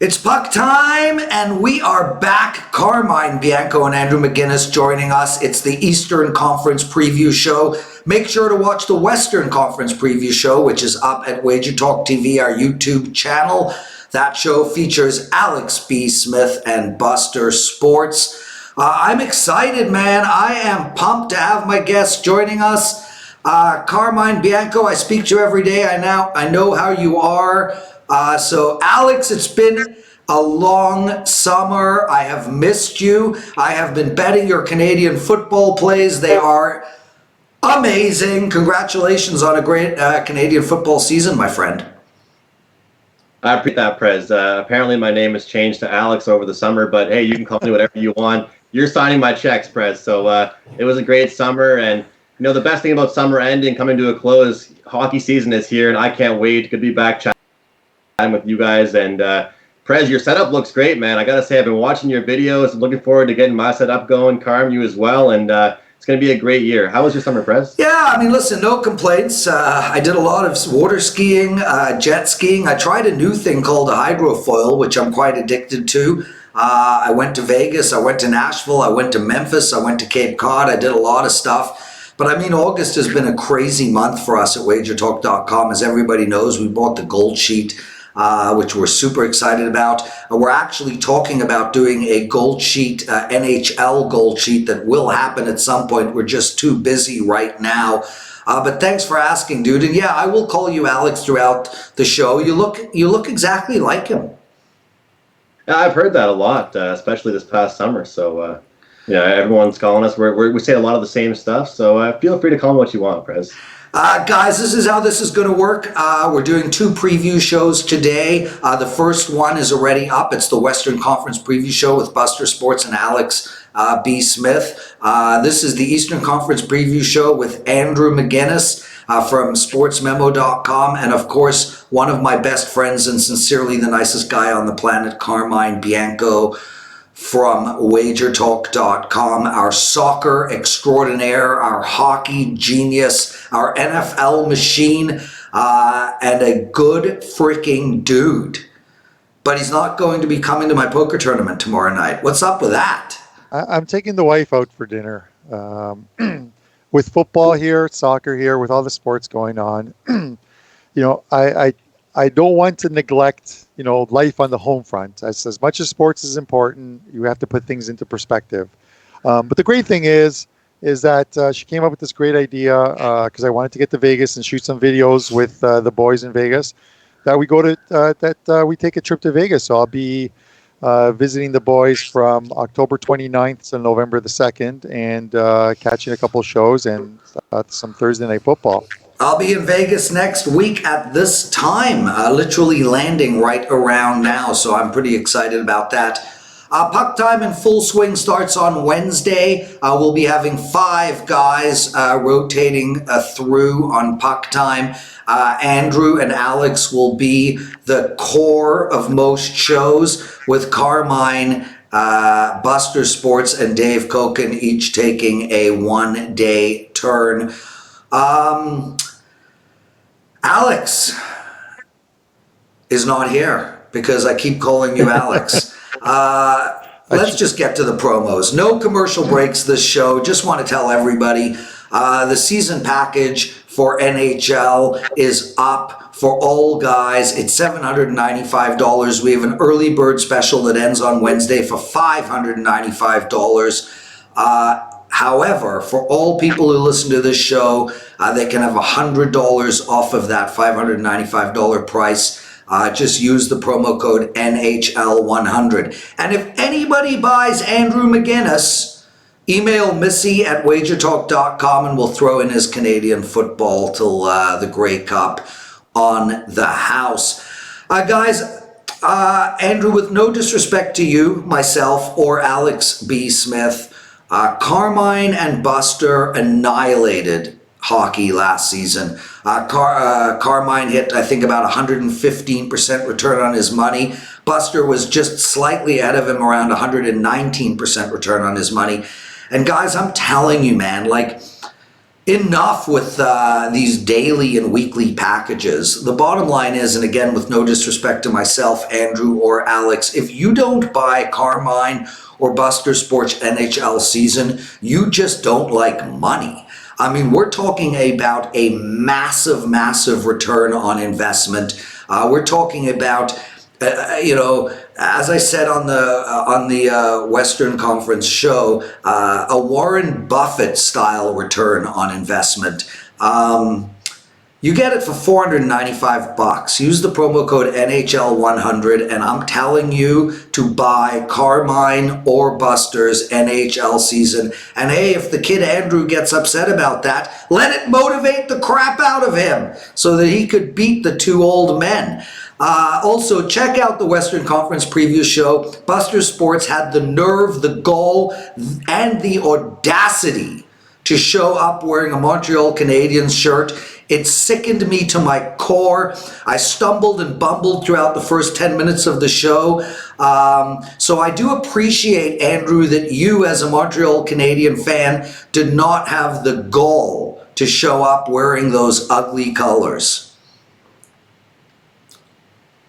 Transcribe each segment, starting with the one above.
It's puck time, and we are back. Carmine Bianco and Andrew McInnis joining us. It's the Eastern Conference Preview Show. Make sure to watch the Western Conference Preview Show, which is up at WagerTalk TV, our YouTube channel. That show features Alex B. Smith and Buster Sports. I'm excited, man. I am pumped to have my guests joining us. Carmine Bianco, I speak to you every day. I know how you are. So Alex, it's been a long summer. I have missed you. I have been betting your Canadian football plays. They are amazing. Congratulations on a great Canadian football season, my friend. I appreciate that, Prez. Apparently my name has changed to Alex over the summer, but hey, you can call me whatever you want. You're signing my checks, Prez. So it was a great summer, and you know the best thing about summer ending, coming to a close, hockey season is here, and I can't wait to be back chatting with you guys. And Prez, your setup looks great, man. I gotta say, I've been watching your videos. I'm looking forward to getting my setup going. Carm, you as well, and it's gonna be a great year. How was your summer, Prez? Yeah, I mean, listen, no complaints. I did a lot of water skiing, jet skiing. I tried a new thing called a hydrofoil, which I'm quite addicted to. I went to Vegas, I went to Nashville, I went to Memphis, I went to Cape Cod. I did a lot of stuff. But I mean, August has been a crazy month for us at WagerTalk.com. As everybody knows, we bought the Gold Sheet, which we're super excited about. We're actually talking about doing a Gold Sheet, NHL Gold Sheet that will happen at some point. We're just too busy right now. But thanks for asking, dude. And yeah, I will call you Alex throughout the show. You look exactly like him. Yeah, I've heard that a lot, especially this past summer. So yeah, everyone's calling us. We say a lot of the same stuff. So feel free to call me what you want, Prez. Guys, this is how this is going to work. We're doing two preview shows today. The first one is already up. It's the Western Conference Preview Show with Buster Sports and Alex B. Smith. This is the Eastern Conference Preview Show with Andrew McInnis from sportsmemo.com. And of course, one of my best friends and sincerely the nicest guy on the planet, Carmine Bianco, from WagerTalk.com, our soccer extraordinaire, our hockey genius, our NFL machine, and a good freaking dude. But he's not going to be coming to my poker tournament tomorrow night. What's up with that? I'm taking the wife out for dinner. With football here, soccer here, with all the sports going on, you know, I don't want to neglect, you know, life on the home front. As much as sports is important, you have to put things into perspective. But the great thing is that she came up with this great idea because I wanted to get to Vegas and shoot some videos with the boys in Vegas. That we go to we take a trip to Vegas. So I'll be visiting the boys from October 29th to November the 2nd, and catching a couple of shows and some Thursday night football. I'll be in Vegas next week at this time, literally landing right around now, so I'm pretty excited about that. Puck Time in full swing starts on Wednesday. We'll be having 5 guys rotating through on Puck Time. Andrew and Alex will be the core of most shows, with Carmine, Buster Sports, and Dave Koken each taking a one-day turn. Alex is not here because I keep calling you Alex. Let's just get to the promos. No commercial breaks this show. Just want to tell everybody the season package for NHL is up for all guys. It's $795. We have an early bird special that ends on Wednesday for $595. However, for all people who listen to this show, they can have $100 off of that $595 price. Just use the promo code NHL100. And if anybody buys Andrew McInnis, email Missy at WagerTalk.com and we'll throw in his Canadian football till the Grey Cup on the house. Guys, Andrew, with no disrespect to you, myself, or Alex B. Smith, Carmine and Buster annihilated hockey last season. Carmine hit, I think, about 115% return on his money. Buster was just slightly ahead of him, around 119% return on his money. And guys, I'm telling you, man, like, Enough with these daily and weekly packages. The bottom line is, and again, with no disrespect to myself, Andrew, or Alex, if you don't buy Carmine or Buster Sports NHL season, you just don't like money. I mean, we're talking about a massive, massive return on investment. We're talking about as I said on the Western Conference show, a Warren Buffett style return on investment. You get it for $495. Use the promo code NHL100, and I'm telling you to buy Carmine or Buster's NHL season. And hey, if the kid Andrew gets upset about that, let it motivate the crap out of him so that he could beat the two old men. Also, check out the Western Conference preview show. Buster Sports had the nerve, the gall, and the audacity to show up wearing a Montreal Canadiens shirt. It sickened me to my core. I stumbled and bumbled throughout the first 10 minutes of the show. So I do appreciate, Andrew, that you as a Montreal Canadian fan did not have the gall to show up wearing those ugly colors.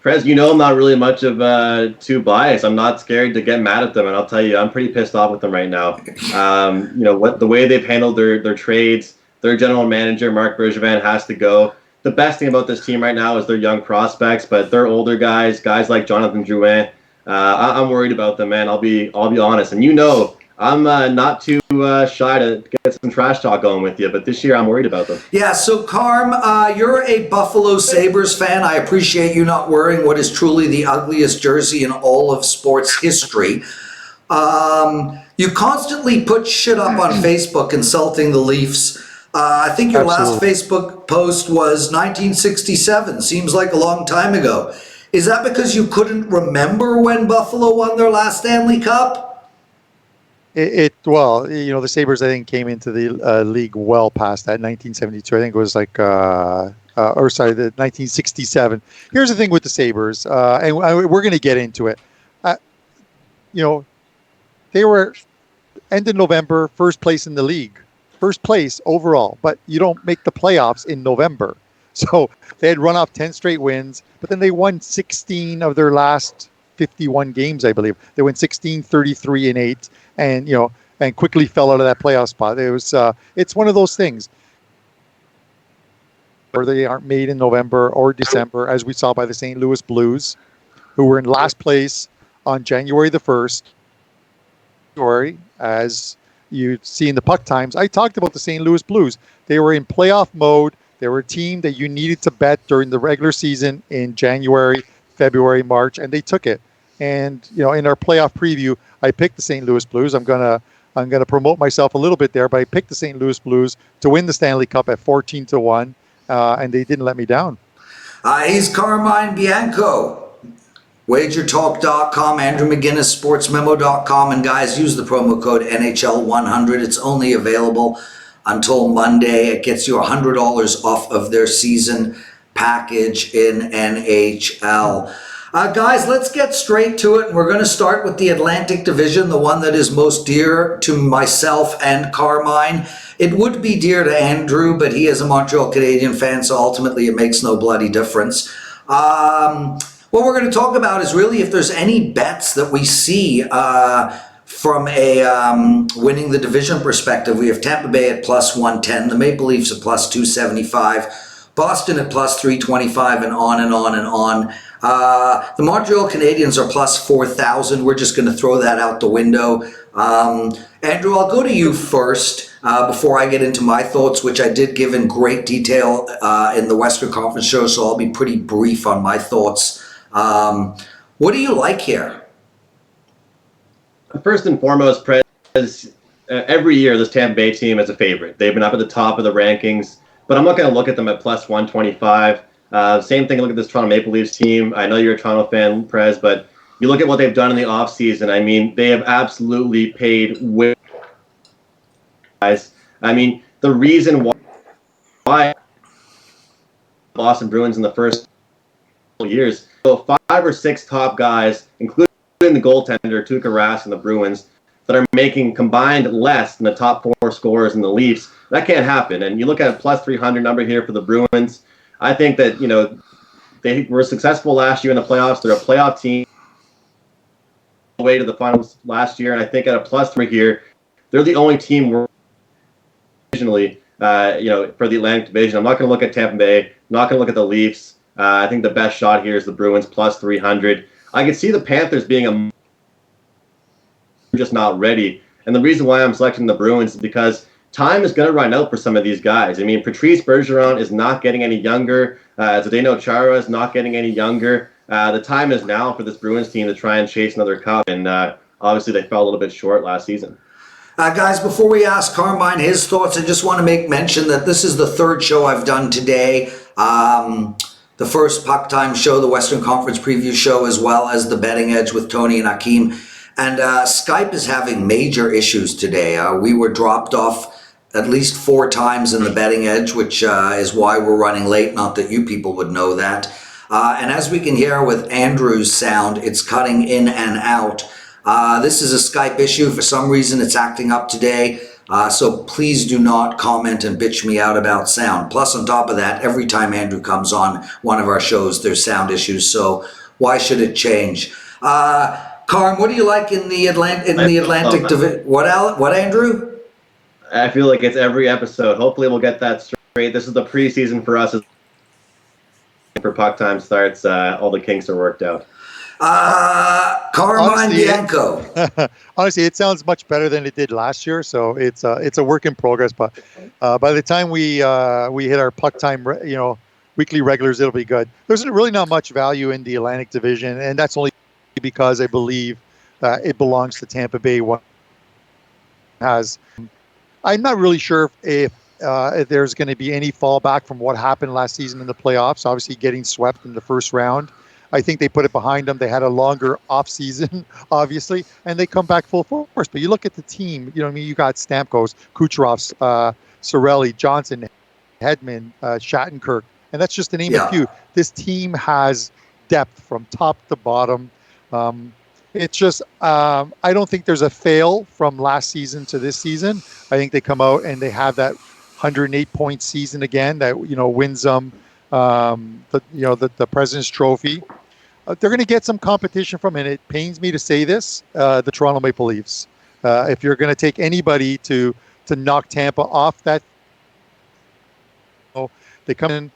Prez, I'm not really much of too biased. I'm not scared to get mad at them, and I'll tell you, I'm pretty pissed off with them right now. The way they've handled their trades, their general manager, Marc Bergevin, has to go. The best thing about this team right now is their young prospects, but they're older guys like Jonathan Drouin. I'm worried about them, man. I'll be honest, and I'm not too shy to get some trash talk going with you, but this year I'm worried about them. Yeah, so Carm, you're a Buffalo Sabres fan. I appreciate you not wearing what is truly the ugliest jersey in all of sports history. You constantly put shit up on Facebook insulting the Leafs. I think your last Facebook post was 1967. Seems like a long time ago. Is that because you couldn't remember when Buffalo won their last Stanley Cup? The Sabres, I think, came into the league well past that, 1972. I think it was the 1967. Here's the thing with the Sabres, and we're going to get into it. They were end of November, first place in the league, first place overall, but you don't make the playoffs in November. So they had run off 10 straight wins, but then they won 16 of their last 51 games, I believe. They went 16, 33, and 8. And quickly fell out of that playoff spot. It's one of those things where they aren't made in November or December, as we saw by the St. Louis Blues, who were in last place on January the 1st. As you see in the Puck Times, I talked about the St. Louis Blues. They were in playoff mode. They were a team that you needed to bet during the regular season in January, February, March, and they took it. And in our playoff preview, I picked the St. Louis Blues. I'm gonna promote myself a little bit there, but I picked the St. Louis Blues to win the Stanley Cup at 14-1, and they didn't let me down. He's Carmine Bianco. WagerTalk.com, Andrew McInnis, SportsMemo.com, and guys, use the promo code NHL100. It's only available until Monday. It gets you $100 off of their season package in NHL. Guys, let's get straight to it. We're going to start with the Atlantic Division, the one that is most dear to myself and Carmine. It would be dear to Andrew, but he is a Montreal Canadian fan, so ultimately it makes no bloody difference. What we're going to talk about is really if there's any bets that we see from a winning the division perspective. We have Tampa Bay at plus 110, the Maple Leafs at plus 275, Boston at plus 325, and on and on and on. The Montreal Canadiens are plus 4,000. We're just going to throw that out the window. Andrew, I'll go to you first before I get into my thoughts, which I did give in great detail in the Western Conference show, so I'll be pretty brief on my thoughts. What do you like here? First and foremost, Prez, every year this Tampa Bay team is a favorite. They've been up at the top of the rankings, but I'm not going to look at them at plus 125. Same thing, look at this Toronto Maple Leafs team. I know you're a Toronto fan, Prez, but you look at what they've done in the offseason. I mean, they have absolutely paid with guys. I mean, the reason why Boston Bruins in the first years, so 5 or 6 top guys, including the goaltender, Tuukka Rask, and the Bruins, that are making combined less than the top 4 scorers in the Leafs. That can't happen. And you look at a plus 300 number here for the Bruins. I think that, they were successful last year in the playoffs. They're a playoff team way to the finals last year. And I think at a plus 3 here, they're the only team originally, for the Atlantic Division. I'm not going to look at Tampa Bay. I'm not going to look at the Leafs. I think the best shot here is the Bruins plus 300. I could see the Panthers being just not ready. And the reason why I'm selecting the Bruins is because time is going to run out for some of these guys. I mean, Patrice Bergeron is not getting any younger. Zdeno Chara is not getting any younger. The time is now for this Bruins team to try and chase another cup. And obviously they fell a little bit short last season. Guys, before we ask Carmine his thoughts, I just want to make mention that this is the 3rd show I've done today. The first PuckTime show, the Western Conference preview show, as well as the Betting Edge with Tony and Hakeem. And Skype is having major issues today. We were dropped off at least 4 times in the Betting Edge, which is why we're running late. Not that you people would know that. And as we can hear with Andrew's sound, it's cutting in and out. This is a Skype issue. For some reason, it's acting up today. So please do not comment and bitch me out about sound. Plus, on top of that, every time Andrew comes on one of our shows, there's sound issues. So why should it change? Carm, what do you like in the Atlantic Division? What, Andrew? I feel like it's every episode. Hopefully we'll get that straight. This is the preseason for us. For PuckTime starts, all the kinks are worked out. Carmine Bianco. Honestly, it sounds much better than it did last year, so it's a work in progress. But by the time we hit our PuckTime, weekly regulars, it'll be good. There's really not much value in the Atlantic Division, and that's only because I believe it belongs to Tampa Bay. I'm not really sure if there's going to be any fallback from what happened last season in the playoffs. Obviously, getting swept in the first round. I think they put it behind them. They had a longer off season, obviously, and they come back full force. But you look at the team. You got Stamkos, Kucherovs, Cirelli, Johnson, Hedman, Shattenkirk, and that's just to name a few. This team has depth from top to bottom. It's just I don't think there's a fail from last season to this season. I think they come out and they have that 108-point season again that wins them the President's Trophy. They're going to get some competition from, and it pains me to say this, the Toronto Maple Leafs. If you're going to take anybody to knock Tampa off that, they come in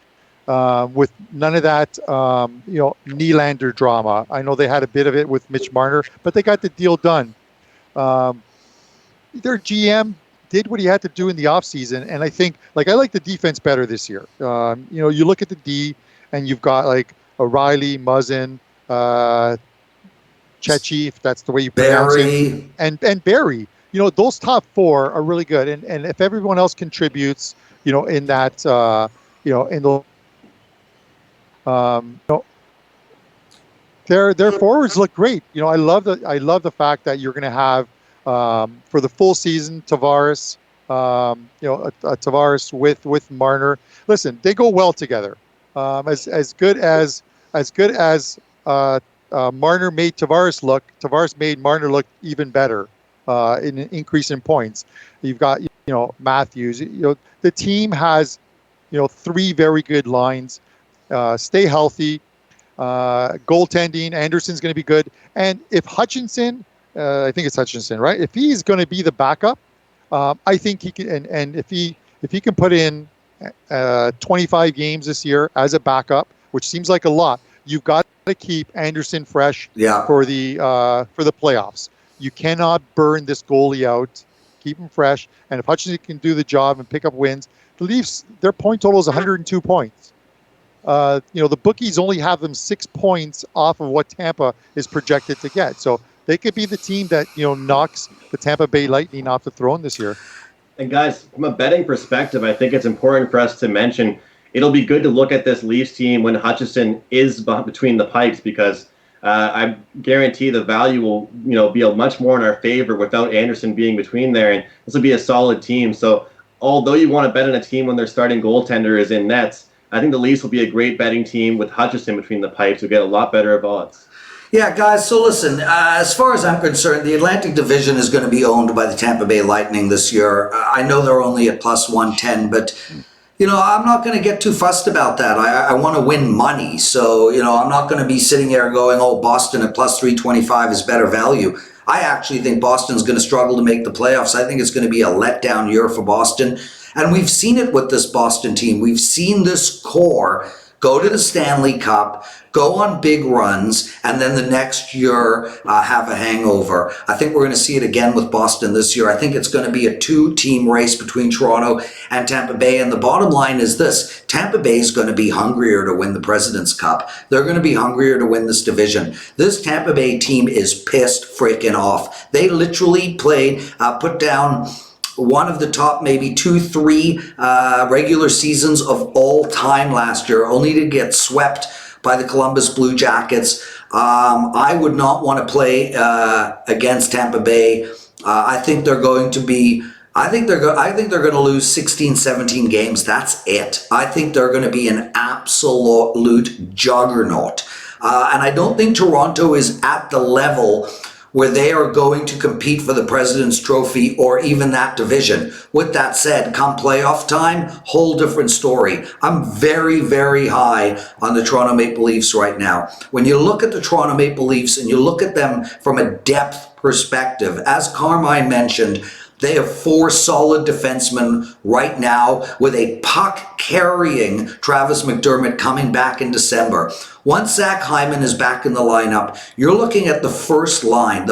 with none of that, Nylander drama. I know they had a bit of it with Mitch Marner, but they got the deal done. Their GM did what he had to do in the offseason, and I think, I like the defense better this year. You look at the D, and you've got O'Reilly, Muzzin, Chechi, if that's the way you pronounce it, and Barry. Those top 4 are really good, and if everyone else contributes, in that, in the their forwards look great. I love the fact that you're going to have for the full season Tavares, Tavares with Marner. Listen, they go well together. As good as Marner made Tavares look, Tavares made Marner look even better in an increase in points. You've got Matthews. The team has 3 very good lines. Stay healthy. Goaltending, Anderson's going to be good. And if Hutchinson, I think it's Hutchinson, right? If he's going to be the backup, I think he can. And if he can put in 25 games this year as a backup, which seems like a lot, you've got to keep Anderson fresh for the playoffs. You cannot burn this goalie out. Keep him fresh. And if Hutchinson can do the job and pick up wins, the Leafs, their point total is 102 points. The bookies only have them 6 points off of what Tampa is projected to get. So they could be the team that, knocks the Tampa Bay Lightning off the throne this year. And guys, from a betting perspective, I think it's important for us to mention, it'll be good to look at this Leafs team when Hutchinson is between the pipes, because I guarantee the value will, be much more in our favor without Anderson being between there. And this will be a solid team. So although you want to bet on a team when their starting goaltender is in nets, I think the Leafs will be a great betting team with Hutchinson between the pipes. You'll get a lot better of odds. Yeah, guys, so listen, as far as I'm concerned, the Atlantic Division is going to be owned by the Tampa Bay Lightning this year. I know they're only at plus 110, but, I'm not going to get too fussed about that. I want to win money. So, I'm not going to be sitting there going, oh, Boston at plus 325 is better value. I actually think Boston's going to struggle to make the playoffs. I think it's going to be a letdown year for Boston. And we've seen it with this Boston team. We've seen this core go to the Stanley Cup, go on big runs, and then the next year have a hangover. I think we're going to see it again with Boston this year. I think it's going to be a two-team race between Toronto and Tampa Bay. And the bottom line is this: Tampa Bay is going to be hungrier to win the President's Cup. They're going to be hungrier to win this division. This Tampa Bay team is pissed freaking off. They literally put down one of the top maybe 2-3 regular seasons of all time last year, only to get swept by the Columbus Blue Jackets. I would not want to play against Tampa Bay. I think they're going to be. I think they're going to lose 16, 17 games. That's it. I think they're going to be an absolute juggernaut. And I don't think Toronto is at the level where they are going to compete for the President's Trophy or even that division. With that said, come playoff time, whole different story. I'm very, very high on the Toronto Maple Leafs right now. When you look at the Toronto Maple Leafs and you look at them from a depth perspective, as Carmine mentioned, they have 4 solid defensemen right now with a puck-carrying Travis McDermott coming back in December. Once Zach Hyman is back in the lineup, you're looking at the first line,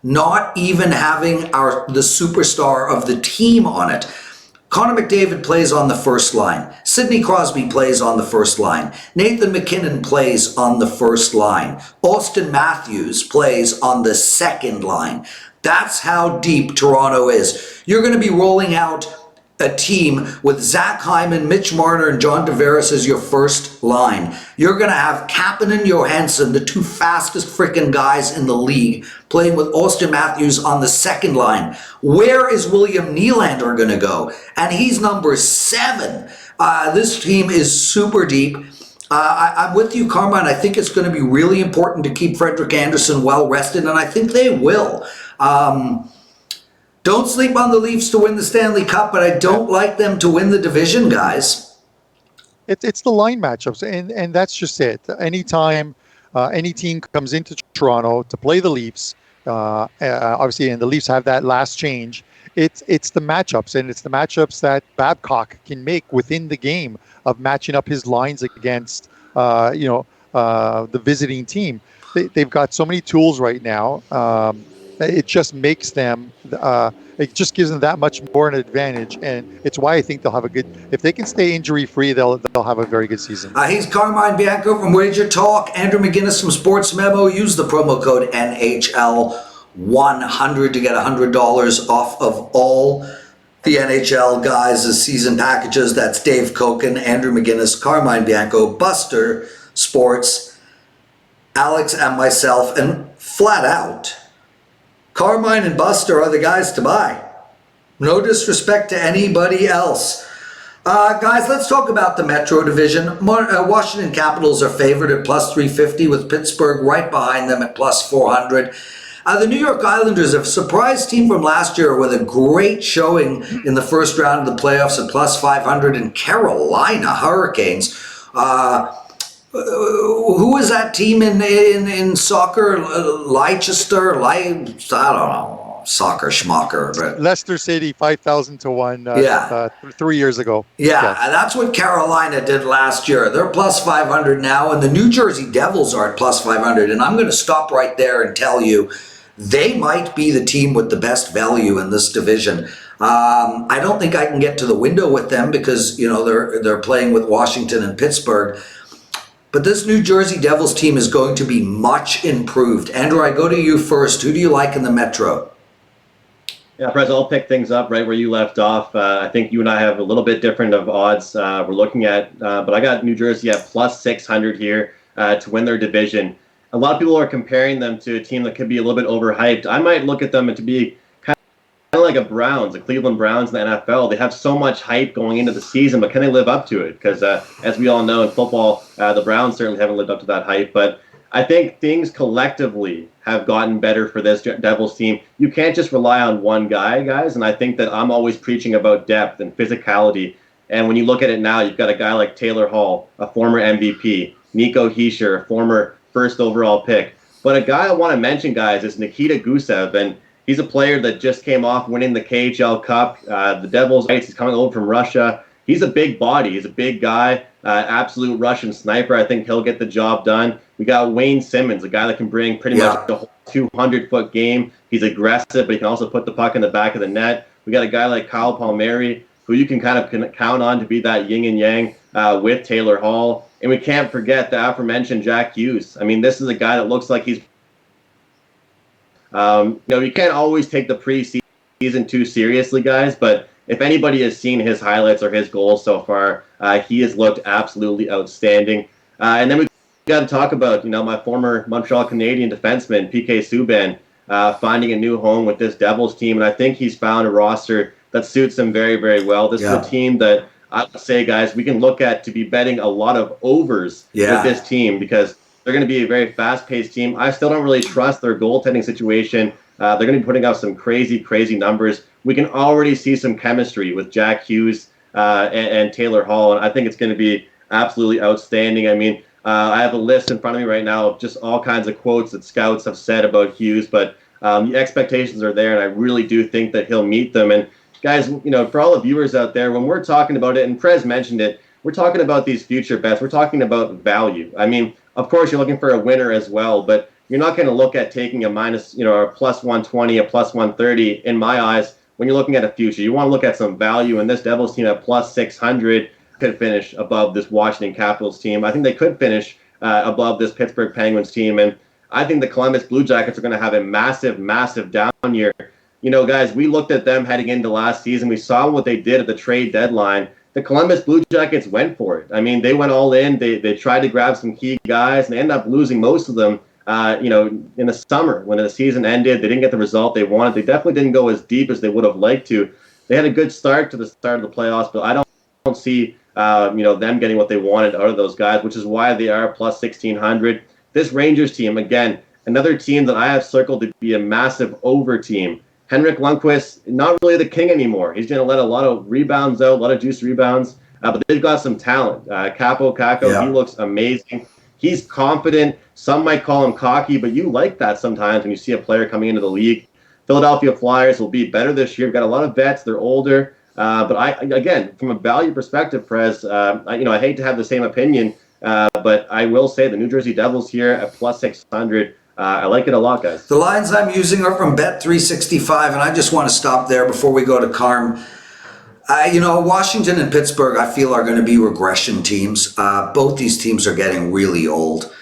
not even having the superstar of the team on it. Connor McDavid plays on the first line. Sidney Crosby plays on the first line. Nathan McKinnon plays on the first line. Austin Matthews plays on the second line. That's how deep Toronto is. You're going to be rolling out a team with Zach Hyman, Mitch Marner, and John Tavares as your first line. You're going to have Kapanen and Johansson, the 2 fastest freaking guys in the league, playing with Austin Matthews on the second line. Where is William Nylander going to go? And he's number 7. This team is super deep. I'm with you, Carmine. I think it's going to be really important to keep Frederik Andersen well rested, and I think they will. Don't sleep on the Leafs to win the Stanley Cup, but I don't like them to win the division, guys. It's the line matchups, and that's just it. Anytime any team comes into Toronto to play the Leafs, obviously, and the Leafs have that last change, it's the matchups, and it's the matchups that Babcock can make within the game of matching up his lines against the visiting team. They've got so many tools right now. It just makes them, it just gives them that much more an advantage, and it's why I think they'll have a good, if they can stay injury-free, they'll have a very good season. He's Carmine Bianco from WagerTalk. Andrew McInnis from Sports Memo. Use the promo code NHL100 to get $100 off of all the NHL guys' season packages. That's Dave Koken, Andrew McInnis, Carmine Bianco, Buster Sports, Alex, and myself, and flat out, Carmine and Buster are the guys to buy. No disrespect to anybody else. Guys, let's talk about the Metro Division. Washington Capitals are favored at plus 350 with Pittsburgh right behind them at plus 400. The New York Islanders, a surprise team from last year with a great showing in the first round of the playoffs at plus 500. And Carolina Hurricanes. Who is that team in soccer? Leicester? I don't know. Soccer schmucker. But Leicester City, 5,000 to 1 3 years ago. Yeah, and that's what Carolina did last year. They're plus 500 now, and the New Jersey Devils are at plus 500. And I'm going to stop right there and tell you, they might be the team with the best value in this division. I don't think I can get to the window with them because, they're playing with Washington and Pittsburgh. But this New Jersey Devils team is going to be much improved. Andrew, I go to you first. Who do you like in the Metro? Yeah, Prez, I'll pick things up right where you left off. I think you and I have a little bit different of odds we're looking at, but I got New Jersey at plus 600 here to win their division. A lot of people are comparing them to a team that could be a little bit overhyped. I might look at them to be kind like a Browns, the Cleveland Browns in the NFL. They have so much hype going into the season, but can they live up to it? Because as we all know in football, the Browns certainly haven't lived up to that hype. But I think things collectively have gotten better for this Devils team. You can't just rely on one guy, guys. And I think that I'm always preaching about depth and physicality. And when you look at it now, you've got a guy like Taylor Hall, a former MVP, Nico Hischier, a former first overall pick. But a guy I want to mention, guys, is Nikita Gusev. And he's a player that just came off winning the KHL Cup. The Devils, he's coming over from Russia. He's a big body. He's a big guy, absolute Russian sniper. I think he'll get the job done. We got Wayne Simmons, a guy that can bring pretty much the whole 200-foot game. He's aggressive, but he can also put the puck in the back of the net. We got a guy like Kyle Palmieri, who you can kind of count on to be that yin and yang with Taylor Hall. And we can't forget the aforementioned Jack Hughes. I mean, this is a guy that looks like he's you can't always take the preseason too seriously, guys, but if anybody has seen his highlights or his goals so far, he has looked absolutely outstanding. And then we got to talk about, my former Montreal Canadian defenseman, PK Subban, finding a new home with this Devils team. And I think he's found a roster that suits him very, very well. This is a team that I would say, guys, we can look at to be betting a lot of overs with this team because they're going to be a very fast-paced team. I still don't really trust their goaltending situation. They're going to be putting out some crazy, crazy numbers. We can already see some chemistry with Jack Hughes and Taylor Hall, and I think it's going to be absolutely outstanding. I mean, I have a list in front of me right now of just all kinds of quotes that scouts have said about Hughes, but the expectations are there, and I really do think that he'll meet them. And guys, for all the viewers out there, when we're talking about it, and Prez mentioned it, we're talking about these future bets. We're talking about value. I mean, of course, you're looking for a winner as well, but you're not going to look at taking a minus, a plus 120, a plus 130 in my eyes when you're looking at a future. You want to look at some value, and this Devils team at plus 600 could finish above this Washington Capitals team. I think they could finish above this Pittsburgh Penguins team, and I think the Columbus Blue Jackets are going to have a massive, massive down year. Guys, we looked at them heading into last season. We saw what they did at the trade deadline. The Columbus Blue Jackets went for it. I mean, they went all in. They tried to grab some key guys, and they ended up losing most of them, in the summer when the season ended. They didn't get the result they wanted. They definitely didn't go as deep as they would have liked to. They had a good start to the start of the playoffs, but I don't see, them getting what they wanted out of those guys, which is why they are plus 1,600. This Rangers team, again, another team that I have circled to be a massive over team. Henrik Lundqvist, not really the king anymore. He's going to let a lot of rebounds out, a lot of juice rebounds, but they've got some talent. Capo Caco, he looks amazing. He's confident. Some might call him cocky, but you like that sometimes when you see a player coming into the league. Philadelphia Flyers will be better this year. We've got a lot of vets. They're older. But again, from a value perspective, Prez, I hate to have the same opinion, but I will say the New Jersey Devils here at plus 600. I like it a lot, guys. The lines I'm using are from Bet365, and I just want to stop there before we go to Carm. Washington and Pittsburgh, I feel, are going to be regression teams. Both these teams are getting really old.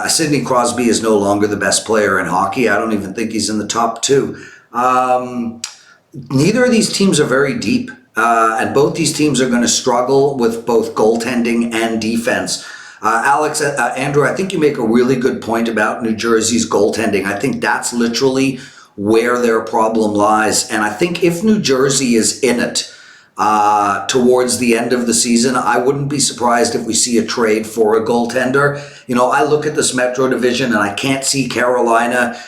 Sidney Crosby is no longer the best player in hockey. I don't even think he's in the top two. Neither of these teams are very deep, and both these teams are going to struggle with both goaltending and defense. Alex, Andrew, I think you make a really good point about New Jersey's goaltending. I think that's literally where their problem lies. And I think if New Jersey is in it towards the end of the season, I wouldn't be surprised if we see a trade for a goaltender. I look at this Metro Division and I can't see Carolina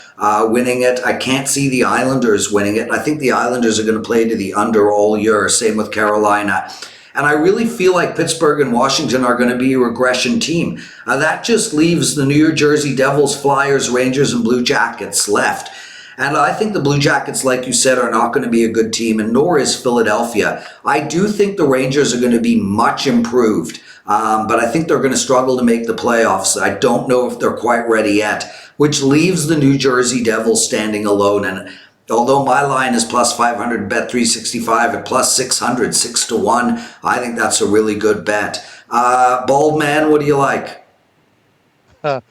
winning it. I can't see the Islanders winning it. I think the Islanders are going to play to the under all year. Same with Carolina. And I really feel like Pittsburgh and Washington are going to be a regression team. That just leaves the New Jersey Devils, Flyers, Rangers, and Blue Jackets left. And I think the Blue Jackets, like you said, are not going to be a good team, and nor is Philadelphia. I do think the Rangers are going to be much improved, but I think they're going to struggle to make the playoffs. I don't know if they're quite ready yet, which leaves the New Jersey Devils standing alone. And although my line is plus 500, Bet365 at plus 600, 6-1, I think that's a really good bet. Bald man, what do you like? I'm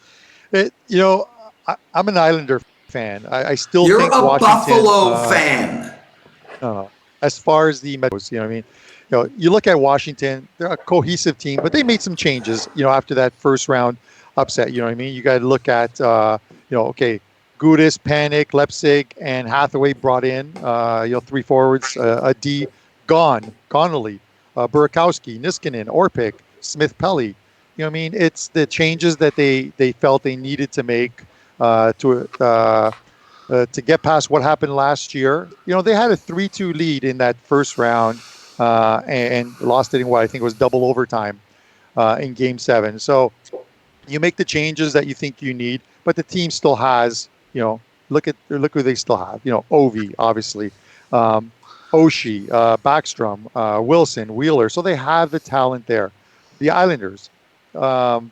an Islander fan. I still You're think a Washington, Buffalo fan. As far as the Metros, you look at Washington, they're a cohesive team, but they made some changes, after that first round upset. You know what I mean? You got to look at, Gudis, Panic, Leipzig, and Hathaway brought in. 3 forwards, a D, Connolly, Burakowski, Niskanen, Orpik, Smith, Pelly. You know what I mean? It's the changes that they felt they needed to make to get past what happened last year. They had a 3-2 lead in that first round and lost it in what I think was double overtime in Game 7. So you make the changes that you think you need, but the team still has, look who they still have. Ovi, obviously, Oshie, Backstrom, Wilson, Wheeler. So they have the talent there. The Islanders, this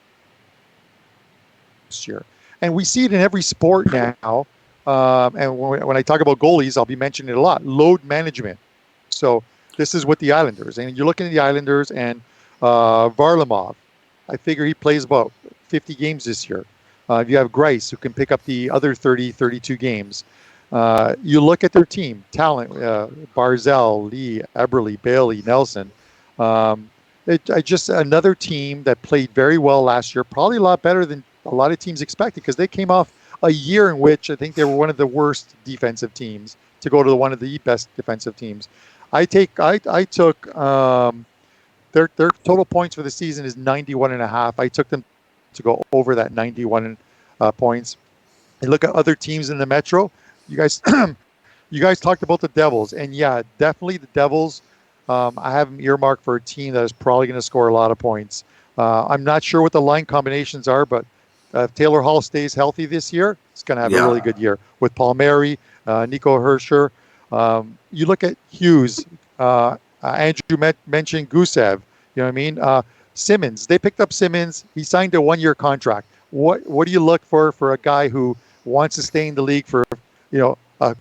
year, and we see it in every sport now. And when I talk about goalies, I'll be mentioning it a lot. Load management. So this is what the Islanders, and you're looking at the Islanders and Varlamov. I figure he plays about 50 games this year. You have Grice, who can pick up the other 30, 32 games. You look at their team, talent, Barzell, Lee, Eberle, Bailey, Nelson. Just another team that played very well last year, probably a lot better than a lot of teams expected, because they came off a year in which I think they were one of the worst defensive teams to go to one of the best defensive teams. I took their total points for the season is 91.5. I took them to go over that 91 points. And look at other teams in the Metro. You guys talked about the Devils, and yeah, definitely the Devils. I have them earmarked for a team that is probably going to score a lot of points. I'm not sure what the line combinations are, but if Taylor Hall stays healthy this year, he's going to have a really good year with Palmieri, Nico Hersher. You look at Hughes, Andrew mentioned Gusev. You know what I mean? Simmons, they picked up Simmons. He signed a 1-year contract. What do you look for a guy who wants to stay in the league for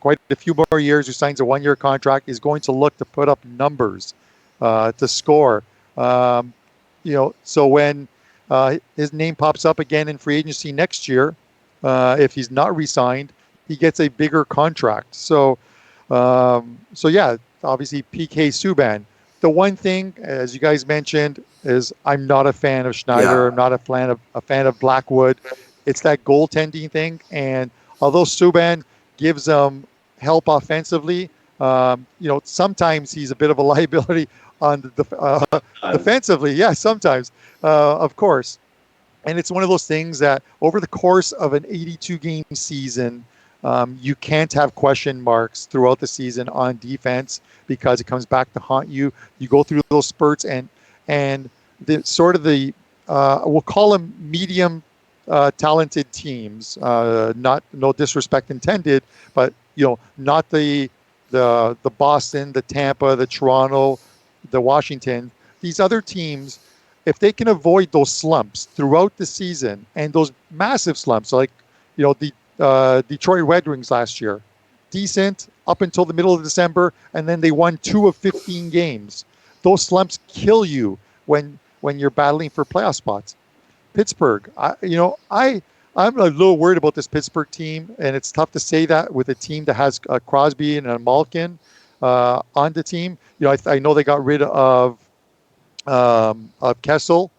quite a few more years, who signs a 1-year contract, is going to look to put up numbers, to score. So when his name pops up again in free agency next year, if he's not re-signed, he gets a bigger contract. So yeah, obviously PK Subban. The one thing, as you guys mentioned, is I'm not a fan of Schneider. I'm not a fan of Blackwood. It's that goaltending thing. And although Subban gives them help offensively, sometimes he's a bit of a liability on the defensively. Yeah, sometimes, of course. And it's one of those things that over the course of an 82-game season, you can't have question marks throughout the season on defense, because it comes back to haunt you. You go through those spurts, and the sort of we'll call them medium talented teams. No disrespect intended, but not the Boston, the Tampa, the Toronto, the Washington. These other teams, if they can avoid those slumps throughout the season, and those massive slumps, like the Detroit Red Wings last year, decent up until the middle of December, and then they won 2 of 15 games. Those slumps kill you when you're battling for playoff spots. Pittsburgh, I'm a little worried about this Pittsburgh team, and it's tough to say that with a team that has a Crosby and a Malkin on the team. I know they got rid of Kessel.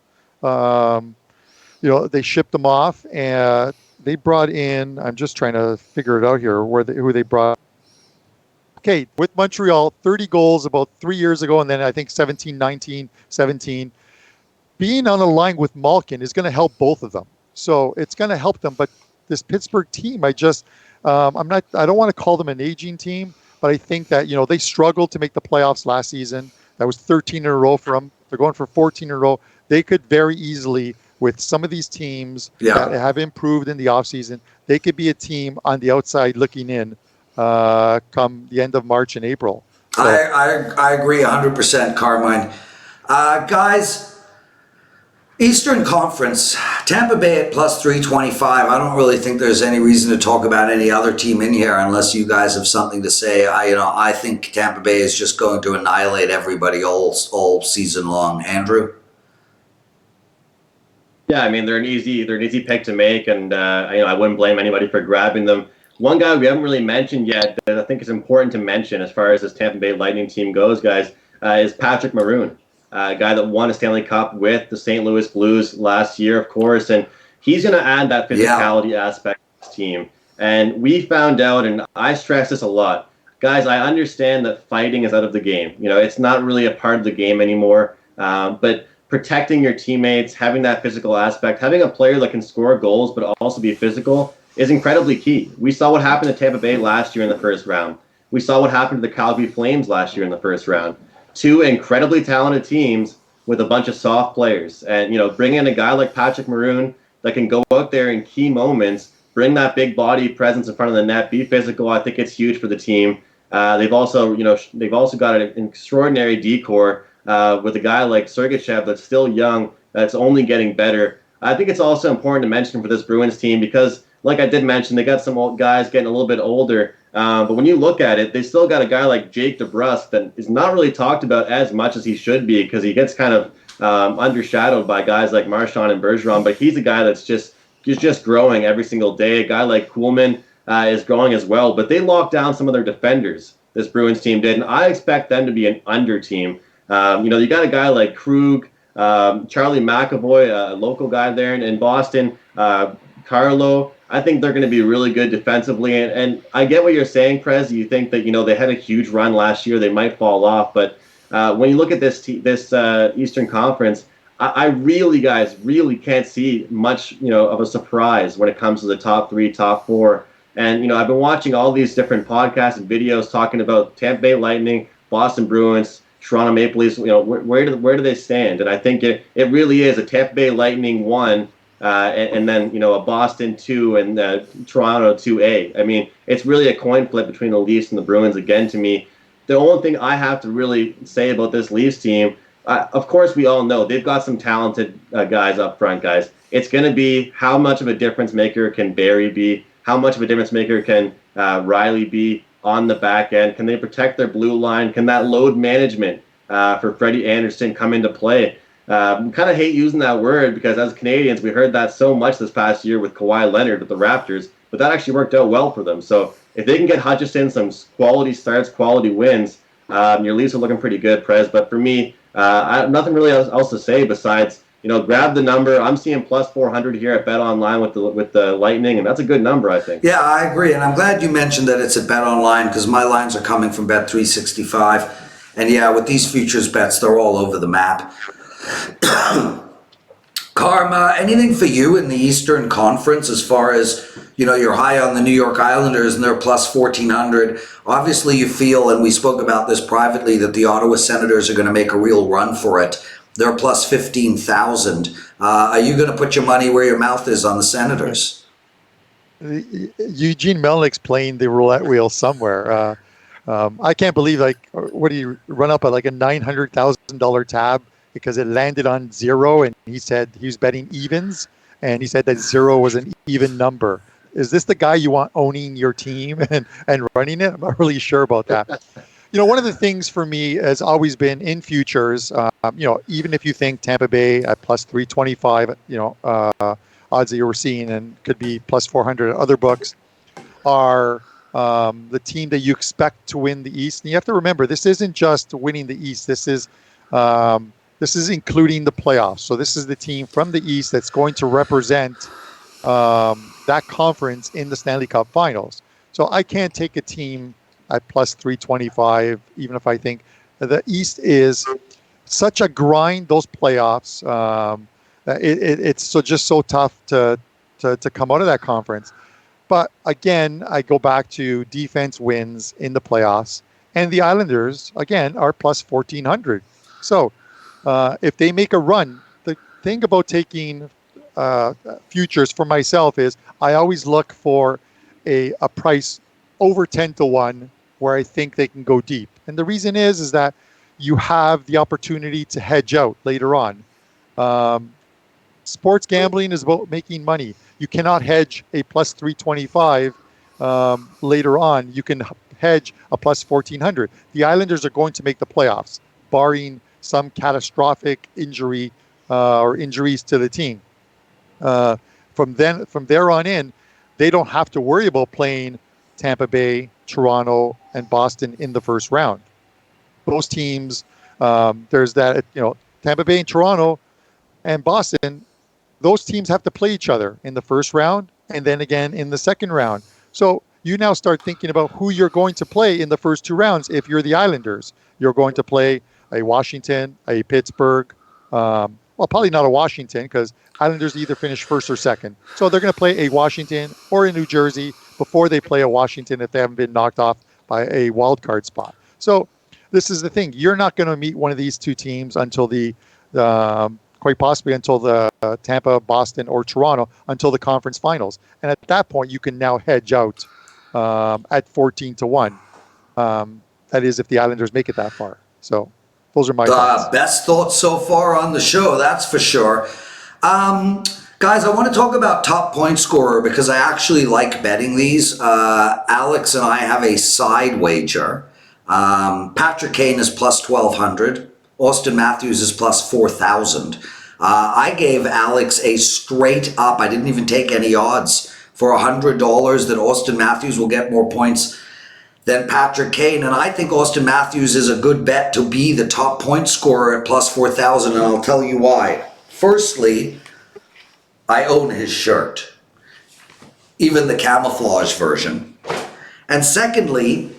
They shipped them off, and they brought in, I'm just trying to figure it out here, who they brought. Okay, with Montreal, 30 goals about 3 years ago, and then I think 17, 19, 17. Being on a line with Malkin is going to help both of them. So it's going to help them. But this Pittsburgh team, I don't want to call them an aging team, but I think that, they struggled to make the playoffs last season. That was 13 in a row for them. They're going for 14 in a row. They could very easily, with some of these teams that have improved in the offseason, they could be a team on the outside looking in come the end of March and April. So, I agree 100%, Carmine. Guys, Eastern Conference, Tampa Bay at plus 325. I don't really think there's any reason to talk about any other team in here unless you guys have something to say. I think Tampa Bay is just going to annihilate everybody all season long. Andrew? Yeah, I mean, they're an easy pick to make, and I wouldn't blame anybody for grabbing them. One guy we haven't really mentioned yet that I think is important to mention as far as this Tampa Bay Lightning team goes, guys, is Patrick Maroon, a guy that won a Stanley Cup with the St. Louis Blues last year, of course, and he's going to add that physicality aspect to this team. And we found out, and I stress this a lot, guys, I understand that fighting is out of the game. It's not really a part of the game anymore. But protecting your teammates, having that physical aspect, having a player that can score goals but also be physical is incredibly key. We saw what happened to Tampa Bay last year in the first round. We saw what happened to the Calgary Flames last year in the first round. Two incredibly talented teams with a bunch of soft players. And, bring in a guy like Patrick Maroon that can go out there in key moments, bring that big body presence in front of the net, be physical. I think it's huge for the team. They've also got an extraordinary decor with a guy like Sergachev that's still young, that's only getting better. I think it's also important to mention for this Bruins team because, like I did mention, they got some old guys getting a little bit older. But when you look at it, they still got a guy like Jake DeBrusk that is not really talked about as much as he should be because he gets kind of undershadowed by guys like Marchand and Bergeron. But he's a guy that's just growing every single day. A guy like Kuhlman is growing as well. But they locked down some of their defenders, this Bruins team did, and I expect them to be an under team. You got a guy like Krug, Charlie McAvoy, a local guy there in Boston, Carlo. I think they're going to be really good defensively. And I get what you're saying, Prez. You think that, they had a huge run last year. They might fall off. But when you look at this Eastern Conference, I really can't see much, of a surprise when it comes to the top three, top four. And, I've been watching all these different podcasts and videos talking about Tampa Bay Lightning, Boston Bruins, Toronto Maple Leafs. Where do they stand? And I think it really is a Tampa Bay Lightning 1, and then a Boston 2 and Toronto 2A. I mean, it's really a coin flip between the Leafs and the Bruins again. To me, the only thing I have to really say about this Leafs team, of course, we all know they've got some talented guys up front. Guys, it's going to be how much of a difference maker can Barry be? How much of a difference maker can Riley be on the back end? Can they protect their blue line? Can that load management for Freddie Anderson come into play? We kind of hate using that word because as Canadians, we heard that so much this past year with Kawhi Leonard with the Raptors, but that actually worked out well for them. So if they can get Hutchison some quality starts, quality wins, your Leafs are looking pretty good, Prez. But for me, I have nothing really else to say besides, grab the number. I'm seeing plus 400 here at Bet Online with the Lightning, and that's a good number, I think. Yeah, I agree. And I'm glad you mentioned that it's at Bet Online because my lines are coming from Bet365. And yeah, with these futures bets, they're all over the map. Karma, anything for you in the Eastern Conference as far as, you're high on the New York Islanders and they're plus 1,400. Obviously, you feel, and we spoke about this privately, that the Ottawa Senators are going to make a real run for it. They're plus 15,000. Are you going to put your money where your mouth is on the Senators? Eugene Melnick's playing the roulette wheel somewhere. I can't believe, what do you run up at a $900,000 tab because it landed on zero, and he said he was betting evens, and he said that zero was an even number. Is this the guy you want owning your team and running it? I'm not really sure about that. One of the things for me has always been in futures, even if you think Tampa Bay at plus 325, odds that you were seeing and could be plus 400 at other books are the team that you expect to win the East. And you have to remember, this isn't just winning the East. This is including the playoffs. So this is the team from the East that's going to represent that conference in the Stanley Cup Finals. So I can't take a team at plus 325, even if I think the East is such a grind, those playoffs. It's just so tough to come out of that conference. But again, I go back to defense wins in the playoffs, and the Islanders, again, are plus 1,400. So if they make a run, the thing about taking futures for myself is I always look for a price over 10 to 1 where I think they can go deep. And the reason is that you have the opportunity to hedge out later on. Sports gambling is about making money. You cannot hedge a plus 325 later on. You can hedge a plus 1,400. The Islanders are going to make the playoffs, barring some catastrophic injury or injuries to the team. From there on in, they don't have to worry about playing Tampa Bay, Toronto, and Boston in the first round. Those teams, there's that, Tampa Bay and Toronto and Boston, those teams have to play each other in the first round and then again in the second round. So you now start thinking about who you're going to play in the first 2 rounds. If you're the Islanders, you're going to play a Washington, a Pittsburgh. Well, probably not a Washington because Islanders either finish first or second. So they're going to play a Washington or a New Jersey before they play a Washington if they haven't been knocked off by a wild card spot. So this is the thing. You're not going to meet one of these 2 teams until quite possibly until the Tampa, Boston, or Toronto, until the conference finals. And at that point, you can now hedge out at 14-1. That is if the Islanders make it that far. So those are my thoughts. Best thoughts so far on the show, that's for sure. Guys, I want to talk about top point scorer because I actually like betting these. Alex and I have a side wager. Patrick Kane is plus 1,200. Austin Matthews is plus 4,000. I gave Alex a straight up, I didn't even take any odds, for $100 that Austin Matthews will get more points than Patrick Kane. And I think Austin Matthews is a good bet to be the top point scorer at plus 4,000. And I'll tell you why. Firstly, I own his shirt, even the camouflage version. And secondly,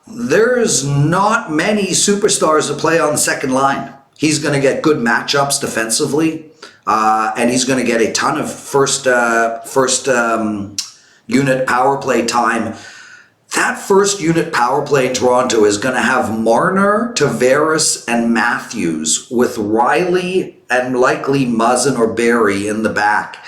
there's not many superstars that play on the second line. He's going to get good matchups defensively, and he's going to get a ton of first unit power play time. That first unit power play in Toronto is going to have Marner, Tavares, and Matthews with Riley and likely Muzzin or Barry in the back.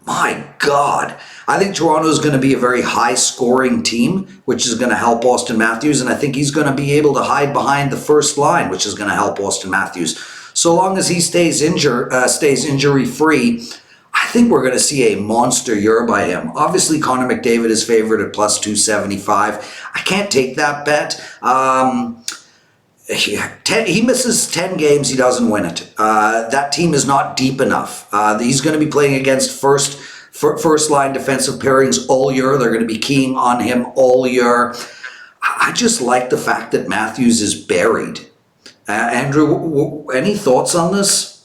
My God. I think Toronto is going to be a very high-scoring team, which is going to help Austin Matthews, and I think he's going to be able to hide behind the first line, which is going to help Austin Matthews. So long as he stays injury-free, I think we're going to see a monster year by him. Obviously, Connor McDavid is favored at plus 275. I can't take that bet. He misses 10 games, he doesn't win it. That team is not deep enough. He's going to be playing against first line defensive pairings all year. They're going to be keying on him all year. I just like the fact that Matthews is buried. Andrew, any thoughts on this?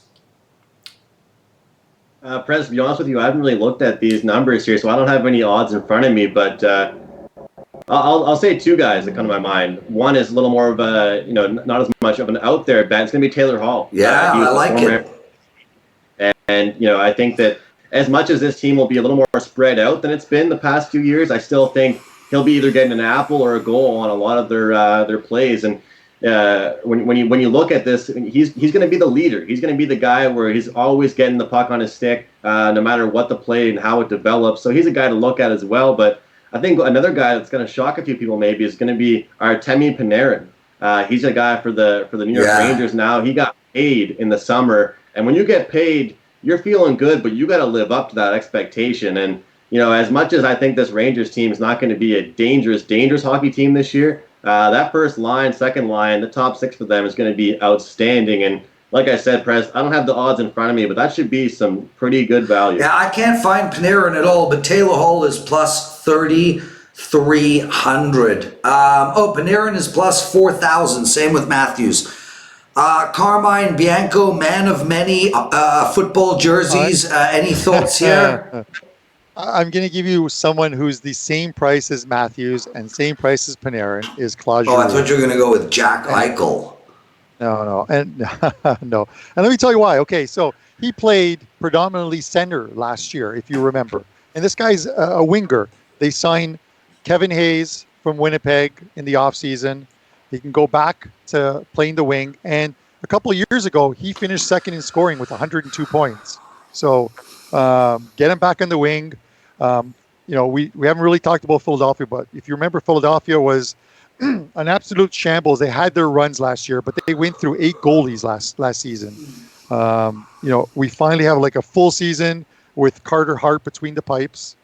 Prez, to be honest with you, I haven't really looked at these numbers here, so I don't have any odds in front of me, but I'll say 2 guys that come to my mind. One is a little more of a, not as much of an out there bet. It's going to be Taylor Hall. Yeah, I like it. And I think that as much as this team will be a little more spread out than it's been the past 2 years, I still think he'll be either getting an apple or a goal on a lot of their plays. And when you look at this, he's going to be the leader. He's going to be the guy where he's always getting the puck on his stick, no matter what the play and how it develops. So he's a guy to look at as well. But I think another guy that's going to shock a few people maybe is going to be Artemi Panarin. He's a guy for the New York Rangers now. He got paid in the summer, and when you get paid, you're feeling good, but you got to live up to that expectation. And as much as I think this Rangers team is not going to be a dangerous hockey team this year, that first line, second line, the top 6 for them is going to be outstanding. And like I said, Prez, I don't have the odds in front of me, but that should be some pretty good value. Yeah, I can't find Panarin at all, but Taylor Hall is plus 3,300. Panarin is plus 4,000. Same with Matthews. Carmine Bianco, man of many football jerseys. Any thoughts here? I'm going to give you someone who's the same price as Matthews and same price as Panarin is Claude Giroux. I thought you were going to go with Jack Eichel. No. And no. And let me tell you why. Okay, so he played predominantly center last year, if you remember. And this guy's a winger. They signed Kevin Hayes from Winnipeg in the offseason. He can go back to playing the wing. And a couple of years ago, he finished second in scoring with 102 points. So get him back on the wing. We haven't really talked about Philadelphia, but if you remember, Philadelphia was an absolute shambles. They had their runs last year, but they went through 8 goalies last season. We finally have like a full season with Carter Hart between the pipes.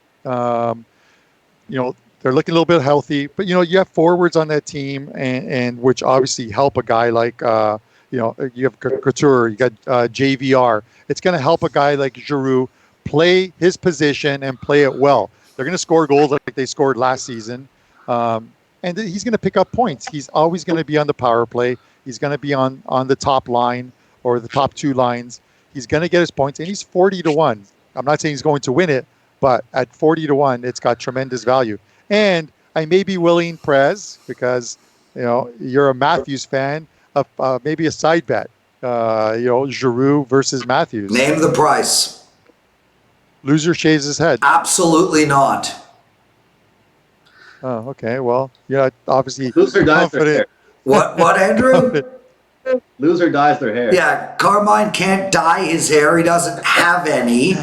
They're looking a little bit healthy, but you have forwards on that team, and which obviously help a guy like you have Couture, you got JVR. It's going to help a guy like Giroux play his position and play it well. They're going to score goals like they scored last season, and he's going to pick up points. He's always going to be on the power play. He's going to be on the top line or the top 2 lines. He's going to get his points, and he's 40-1. I'm not saying he's going to win it, But at 40 to 1, it's got tremendous value. And I may be willing, Prez, because you're a Matthews fan, of maybe a side bet. Giroux versus Matthews. Name the price. Loser shaves his head. Absolutely not. Oh, okay. Well, obviously Loser dyes their hair. What, Andrew? Loser dyes their hair. Yeah, Carmine can't dye his hair. He doesn't have any.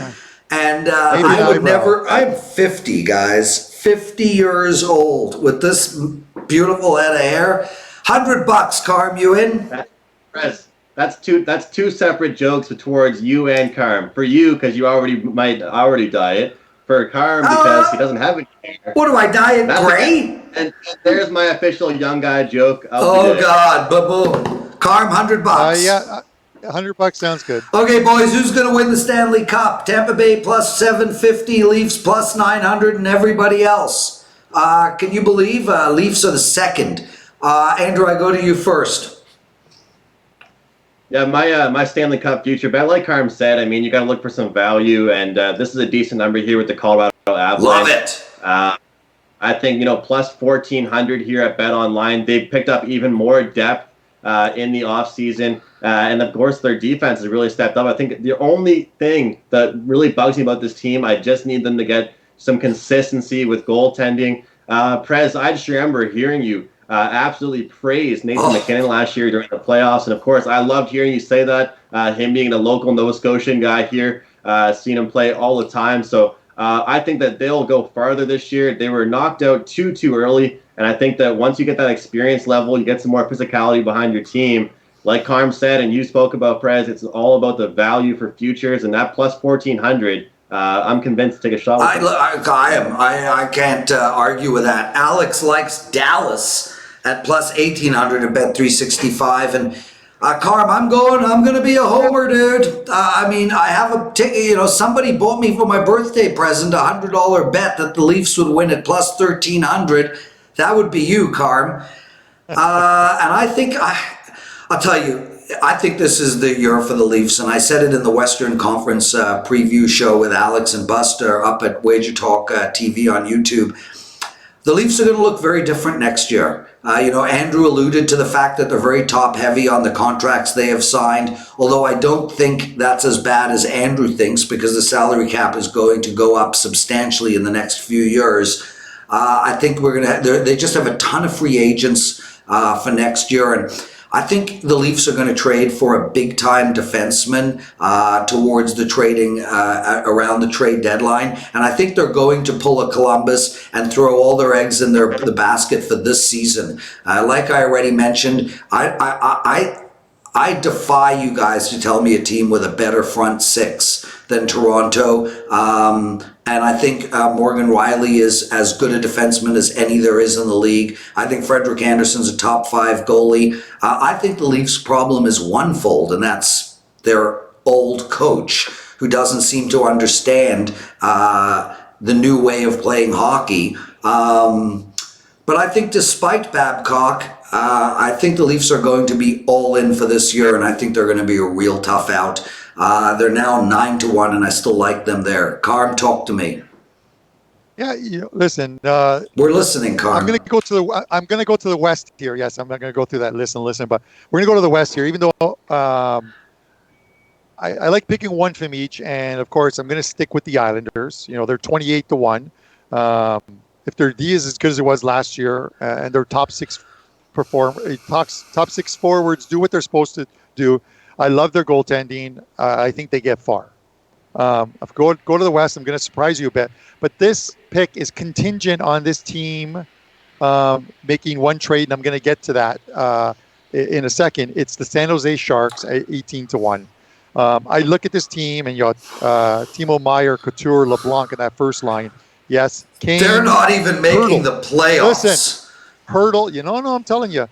And I would never. I'm 50, guys. 50 years old with this beautiful head of hair. $100, Carm, you in? That's two separate jokes towards you and Carm. For you, because you might already dye it. For Carm, because he doesn't have any hair. What do I dye it gray? And there's my official young guy joke. Oh God, boom. Carm, $100. Yeah, $100 sounds good. Okay, boys, who's going to win the Stanley Cup? Tampa Bay plus 750, Leafs plus 900, and everybody else. Can you believe Leafs are the second? Andrew, I go to you first. Yeah, my Stanley Cup future bet, like Carm said, I mean, you got to look for some value, and this is a decent number here with the Colorado Avalanche. Love it. I think, plus 1,400 here at Bet Online. They've picked up even more depth in the offseason, and of course, their defense has really stepped up. I think the only thing that really bugs me about this team, I just need them to get some consistency with goaltending. Prez, I just remember hearing you absolutely praise Nathan McInnis last year during the playoffs. And of course, I loved hearing you say that, him being a local Nova Scotian guy here, seeing him play all the time. So I think that they'll go farther this year. They were knocked out too early. And I think that once you get that experience level, you get some more physicality behind your team. Like Carm said, and you spoke about, Prez, it's all about the value for futures. And that plus 1,400, I'm convinced to take a shot with I can't argue with that. Alex likes Dallas at plus 1,800 at Bet 365, and Carm, I'm going to be a homer, dude. I mean, I have a ticket. Somebody bought me for my birthday present a $100 bet that the Leafs would win at plus 1,300. That would be you, Carm. And I think I'll tell you, I think this is the year for the Leafs, and I said it in the Western Conference preview show with Alex and Buster up at WagerTalk TV on YouTube. The Leafs are going to look very different next year. Andrew alluded to the fact that they're very top-heavy on the contracts they have signed, although I don't think that's as bad as Andrew thinks because the salary cap is going to go up substantially in the next few years. I think they just have a ton of free agents for next year, and I think the Leafs are going to trade for a big-time defenseman towards the trading around the trade deadline, and I think they're going to pull a Columbus and throw all their eggs in the basket for this season. Like I already mentioned, I defy you guys to tell me a team with a better front six than Toronto. And I think Morgan Riley is as good a defenseman as any there is in the league. I think Frederik Andersen's a top 5 goalie. I think the Leafs' problem is onefold, and that's their old coach who doesn't seem to understand the new way of playing hockey. But I think despite Babcock, I think the Leafs are going to be all in for this year, and I think they're going to be a real tough out. They're now 9-1, and I still like them there. Carm, talk to me. Yeah, listen. We're listening, Carm. I'm going to go to the West here. Yes, I'm not going to go through that listen, but we're going to go to the West here. Even though I like picking one from each, and of course I'm going to stick with the Islanders. They're 28-1. If their D is as good as it was last year, and their top six forwards do what they're supposed to do, I love their goaltending. I think they get far. If go to the West, I'm going to surprise you a bit. But this pick is contingent on this team making one trade, and I'm going to get to that in a second. It's the San Jose Sharks at 18-1. I look at this team, and you got Timo Meier, Couture, LeBlanc in that first line. Yes, Kane. They're not even making the playoffs. Listen, Hurdle. No, I'm telling you.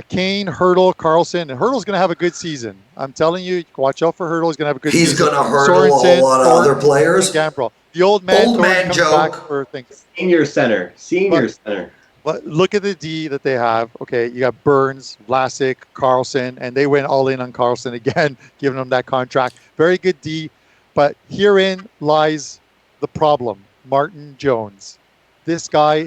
Kane, Hurdle, Carlson, and Hurdle's going to have a good season. I'm telling you, watch out for Hurdle. He's going to have a good season. He's going to hurdle a lot of other players. Gambrel. The old man joke. Back for things. Senior center. But look at the D that they have. Okay, you got Burns, Vlasic, Carlson, and they went all in on Carlson again, giving him that contract. Very good D. But herein lies the problem, Martin Jones. This guy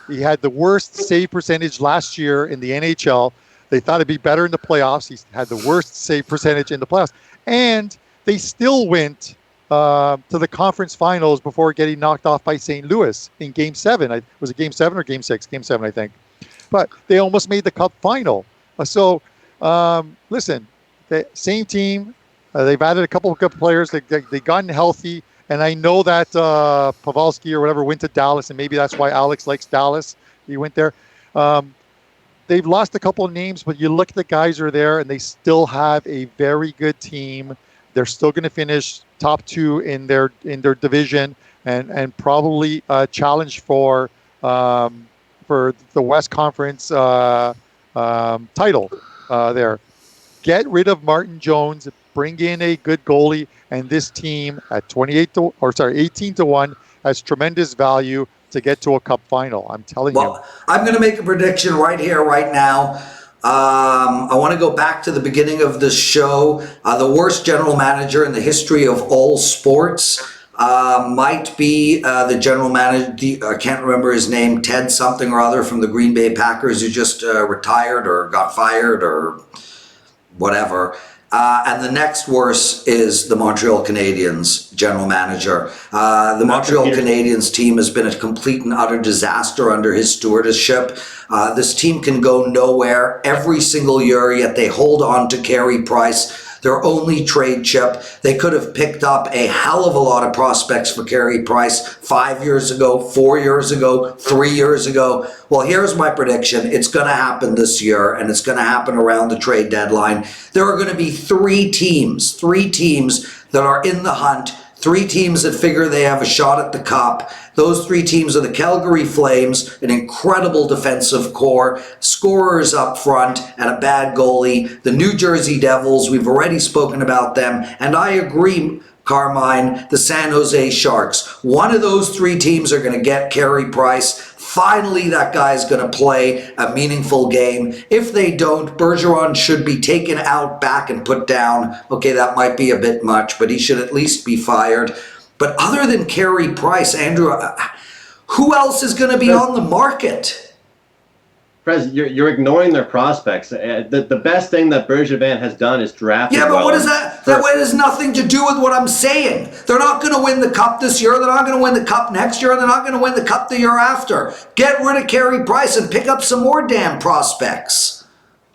he had the worst save percentage last year in the NHL. They thought it'd be better in the playoffs. He had the worst save percentage in the playoffs. And they still went to the conference finals before getting knocked off by St. Louis in Game 7. Was it Game 7 or Game 6? Game 7, I think. But they almost made the Cup final. Listen, the same team. They've added a couple of good players. They've gotten healthy. And I know that Pavelski or whatever went to Dallas, and maybe that's why Alex likes Dallas. He went there. They've lost a couple of names, but you look at the guys who are there, and they still have a very good team. They're still going to finish top 2 in their division, and probably challenge for the West Conference title there. Get rid of Martin Jones, bring in a good goalie, and this team at 18 to 1 has tremendous value to get to a Cup final. I'm telling you. Well, I'm going to make a prediction right here, right now. I want to go back to the beginning of the show. The worst general manager in the history of all sports might be the general manager. I can't remember his name, Ted something or other from the Green Bay Packers, who just retired or got fired or whatever. And the next worst is the Montreal Canadiens general manager. The Montreal Canadiens team has been a complete and utter disaster under his stewardship. This team can go nowhere every single year, yet they hold on to Carey Price, their only trade chip. They could have picked up a hell of a lot of prospects for Carey Price 5 years ago, 4 years ago, 3 years ago. Well, here's my prediction. It's going to happen this year, and it's going to happen around the trade deadline. There are going to be three teams that are in the hunt, 3 teams that figure they have a shot at the Cup. Those 3 teams are the Calgary Flames, an incredible defensive core, scorers up front, and a bad goalie. The New Jersey Devils, we've already spoken about them. And I agree, Carmine, the San Jose Sharks. One of those 3 teams are going to get Carey Price. Finally, that guy's going to play a meaningful game. If they don't, Bergeron should be taken out back and put down. Okay, that might be a bit much, but he should at least be fired. But other than Carey Price, Andrew, who else is going to be on the market? Prez, you're ignoring their prospects. The best thing that Bergevin has done is draft. Yeah, but what is that? That has nothing to do with what I'm saying. They're not going to win the Cup this year. They're not going to win the Cup next year. And they're not going to win the Cup the year after. Get rid of Carey Price and pick up some more damn prospects.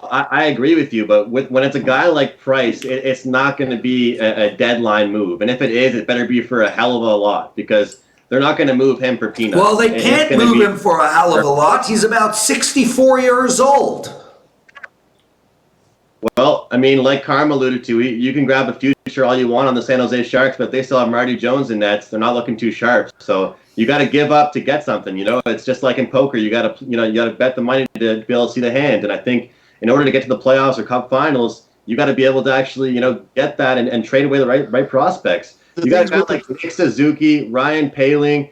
I agree with you, but when it's a guy like Price, it's not going to be a deadline move. And if it is, it better be for a hell of a lot, because they're not going to move him for peanuts. Well, they can't move him for a hell of a lot. He's about 64 years old. Well, I mean, like Carm alluded to, you can grab a future all you want on the San Jose Sharks, but they still have Marty Jones in nets. They're not looking too sharp. So you got to give up to get something. You know, it's just like in poker. You got to bet the money to be able to see the hand. And I think in order to get to the playoffs or Cup finals, you got to be able to actually, get that and trade away the right prospects. You got guys like Nick Suzuki, Ryan Poehling.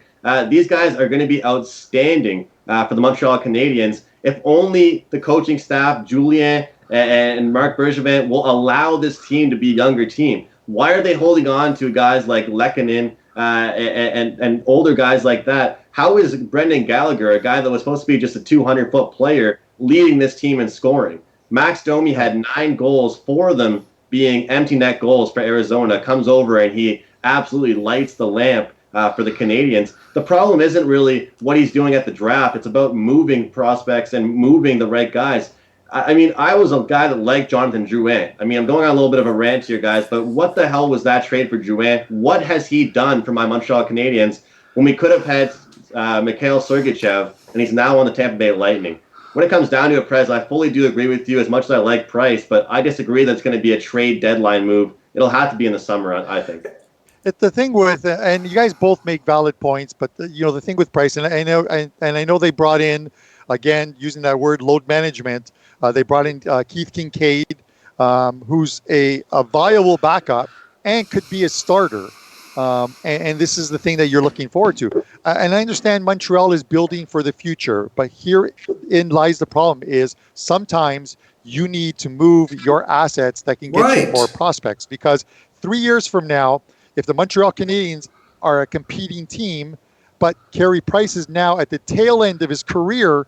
These guys are going to be outstanding for the Montreal Canadiens. If only the coaching staff, Julien and Marc Bergevin, will allow this team to be a younger team. Why are they holding on to guys like Lehkonen and older guys like that? How is Brendan Gallagher, a guy that was supposed to be just a 200-foot player, leading this team in scoring? Max Domi had 9 goals, 4 of them being empty net goals for Arizona, comes over and he absolutely lights the lamp for the Canadiens. The problem isn't really what he's doing at the draft. It's about moving prospects and moving the right guys. I mean, I was a guy that liked Jonathan Drouin. I mean, I'm going on a little bit of a rant here, guys, but what the hell was that trade for Drouin? What has he done for my Montreal Canadiens when we could have had Mikhail Sergachev, and he's now on the Tampa Bay Lightning? When it comes down to it, Prez, I fully do agree with you as much as I like Price, but I disagree that it's going to be a trade deadline move. It'll have to be in the summer, I think. The thing with, and you guys both make valid points, but the thing with Price, and I know they brought in, again, using that word, load management. They brought in Keith Kincaid, who's a viable backup and could be a starter. And this is the thing that you're looking forward to. And I understand Montreal is building for the future, but herein lies the problem: is sometimes you need to move your assets that can get you more prospects. Because 3 years from now, if the Montreal Canadiens are a competing team, but Carey Price is now at the tail end of his career.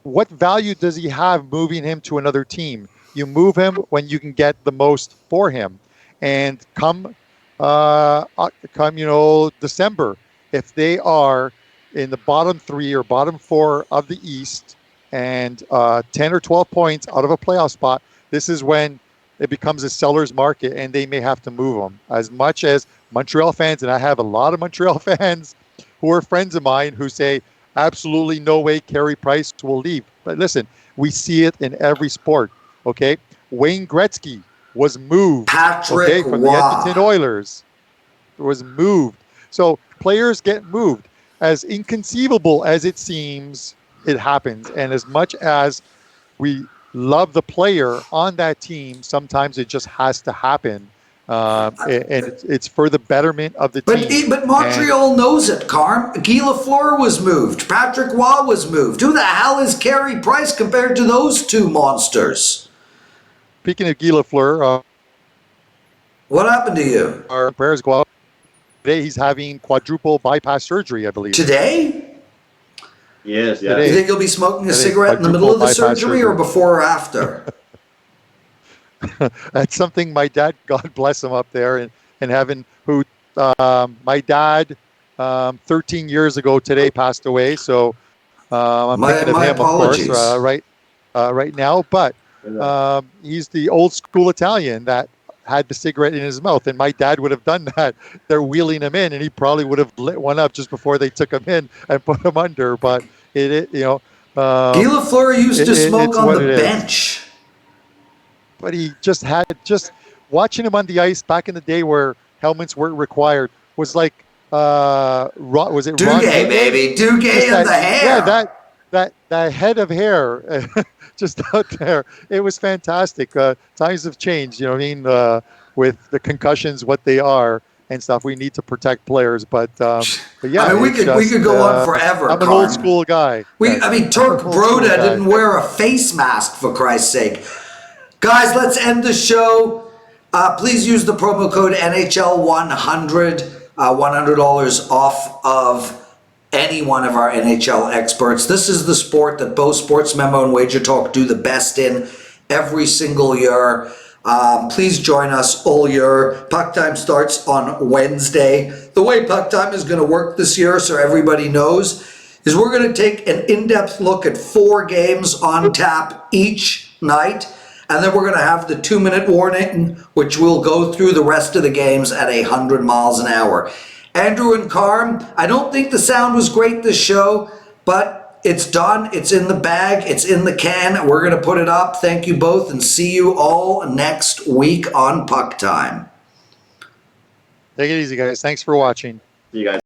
What value does he have moving him to another team? You move him when you can get the most for him. And come December, if they are in the bottom 3 or bottom 4 of the East and 10 or 12 points out of a playoff spot, this is when it becomes a seller's market, and they may have to move them. As much as Montreal fans, and I have a lot of Montreal fans who are friends of mine who say, absolutely no way Carey Price will leave. But listen, we see it in every sport, okay? Wayne Gretzky was moved, Patrick from the Waugh. Edmonton Oilers. Was moved. So players get moved. As inconceivable as it seems, it happens. And as much as we love the player on that team, sometimes it just has to happen. And it's for the betterment of the team. But Montreal knows it, Carm. Guy Lafleur was moved. Patrick Waugh was moved. Who the hell is Carey Price compared to those two monsters? Speaking of Guy Lafleur, what happened to you? Our prayers go out. Today he's having quadruple bypass surgery, I believe. Today? Yes, yeah. Today. You think he'll be smoking a cigarette in the middle of the surgery or before or after? That's something my dad, God bless him up there, and having who my dad 13 years ago today passed away. So I'm thinking of him, apologies. of course, right now. But he's the old school Italian that had the cigarette in his mouth, and my dad would have done that. They're wheeling him in, and he probably would have lit one up just before they took him in and put him under. But Guy Lafleur used to smoke on the bench. But he just watching him on the ice back in the day where helmets weren't required was like was it Duguay, baby, Duguay in the hair. Yeah, that head of hair just out there. It was fantastic. Times have changed, you know what I mean? With the concussions, what they are and stuff. We need to protect players, but yeah. I mean, we could go on forever. I'm an old school guy. Turk Broda didn't wear a face mask, for Christ's sake. Guys, let's end the show. Please use the promo code NHL100, $100 off of any one of our NHL experts. This is the sport that both Sports Memo and WagerTalk do the best in every single year. Please join us all year. PuckTime starts on Wednesday. The way PuckTime is going to work this year, so everybody knows, is we're going to take an in-depth look at 4 games on tap each night. And then we're going to have the 2-minute warning, which will go through the rest of the games at 100 miles an hour. Andrew and Carm, I don't think the sound was great this show, but it's done. It's in the bag. It's in the can. We're going to put it up. Thank you both, and see you all next week on Puck Time. Take it easy, guys. Thanks for watching. See you guys.